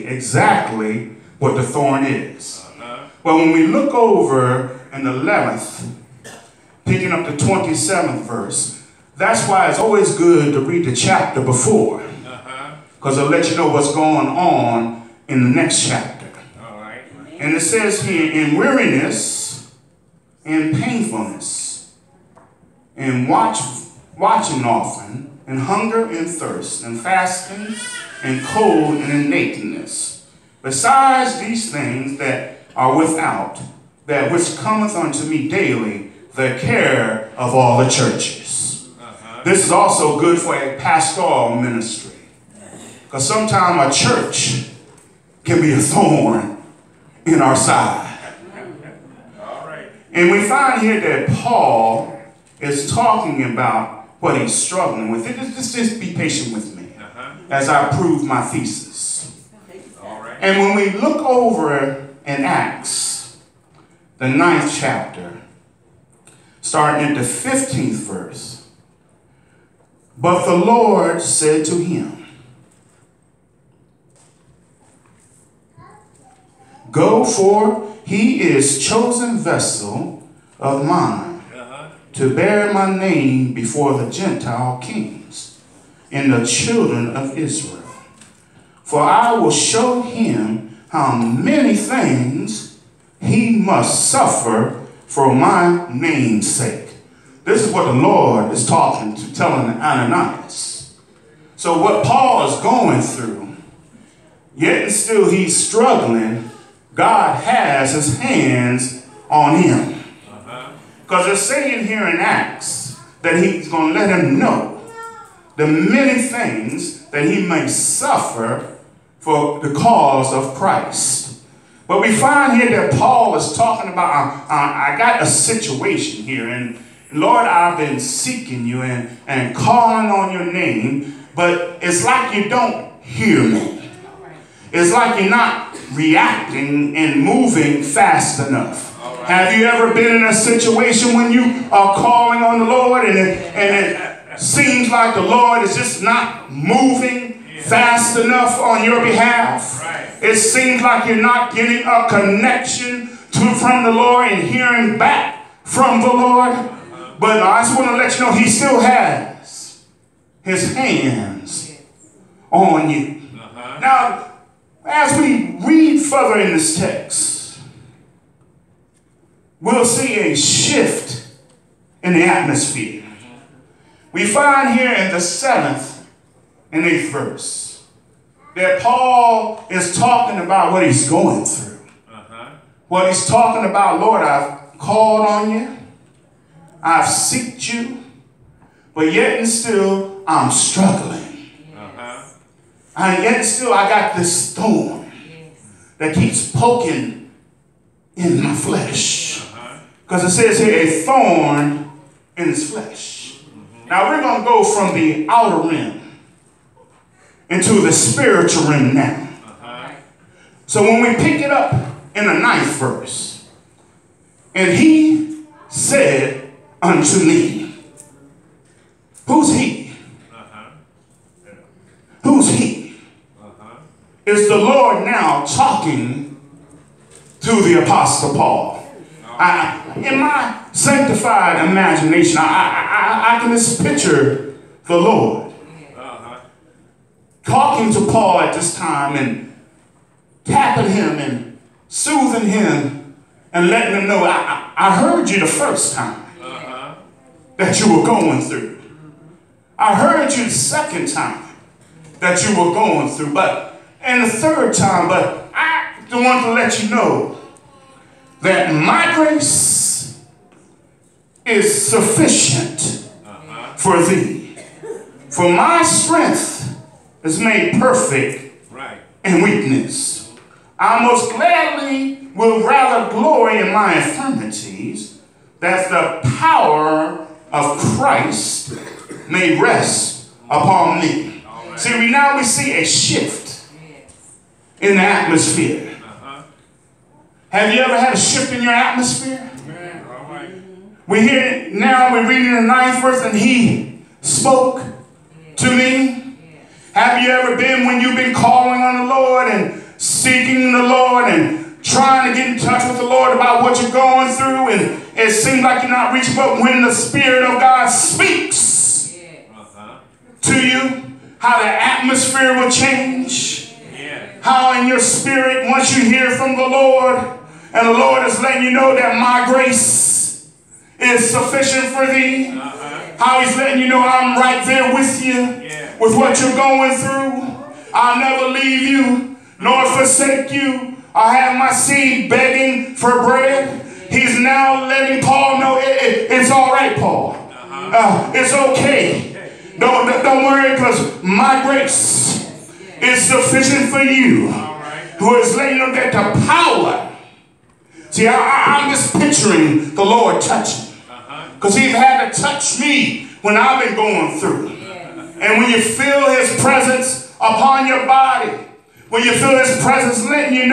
exactly what the thorn is. But when we look over in the 11th, picking up the 27th verse, that's why it's always good to read the chapter before, because it'll let you know what's going on in the next chapter. And it says here, in weariness and painfulness, and watching often, and hunger and thirst, and fasting, and cold, and in nakedness. Besides these things that are without, that which cometh unto me daily, the care of all the churches. This is also good for a pastoral ministry, because sometimes a church can be a thorn in our side. And we find here that Paul is talking about what he's struggling with. Just be patient with me as I prove my thesis. And when we look over in Acts, the 9th chapter, starting at the 15th verse, but the Lord said to him, go, for he is chosen vessel of mine to bear my name before the Gentile kings and the children of Israel. For I will show him how many things he must suffer for my name's sake. This is what the Lord is telling Ananias. So what Paul is going through, yet and still he's struggling, God has his hands on him. Because it's saying here in Acts that he's going to let him know the many things that he may suffer for the cause of Christ. But we find here that Paul is talking about, I got a situation here, and Lord, I've been seeking you and calling on your name, but it's like you don't hear me. It's like you're not reacting and moving fast enough. Have you ever been in a situation when you are calling on the Lord and it seems like the Lord is just not moving fast enough on your behalf? It seems like you're not getting a connection from the Lord and hearing back from the Lord. But I just want to let you know he still has his hands on you. Now, as we read further in this text, we'll see a shift in the atmosphere. We find here in the 7th and 8th verse that Paul is talking about what he's going through. What he's talking about, Lord, I've called on you. I've seeked you. But yet and still, I'm struggling. And yet still, I got this thorn that keeps poking in my flesh. Because it says here, a thorn in his flesh. Now, we're going to go from the outer rim into the spiritual rim now. So when we pick it up in the 9th verse, and he said unto me, who's he? Who's he? Is the Lord now talking to the Apostle Paul? In my sanctified imagination, I can just picture the Lord talking to Paul at this time and tapping him and soothing him and letting him know, I heard you the first time that you were going through. I heard you the second time that you were going through, and the third time, but I want to let you know that my grace is sufficient for thee. For my strength is made perfect in weakness. I most gladly will rather glory in my infirmities, that the power of Christ may rest upon me. See, now we see a shift in the atmosphere. Have you ever had a shift in your atmosphere? We hear it now, we're reading the 9th verse, and he spoke to me. Have you ever been when you've been calling on the Lord and seeking the Lord and trying to get in touch with the Lord about what you're going through, and it seems like you're not reaching, but when the Spirit of God speaks to you, how the atmosphere will change, how in your spirit, once you hear from the Lord, and the Lord is letting you know that my grace is sufficient for thee, how he's letting you know I'm right there with you, with what you're going through. I'll never leave you, nor forsake you. I have my seed begging for bread. He's now letting Paul know it's all right, Paul. It's okay. Don't worry, because my grace is sufficient for you. Who is letting you know that the power. See, I'm just picturing the Lord touching. Because he's had to touch me when I've been going through. And when you feel his presence upon your body, when you feel his presence letting you know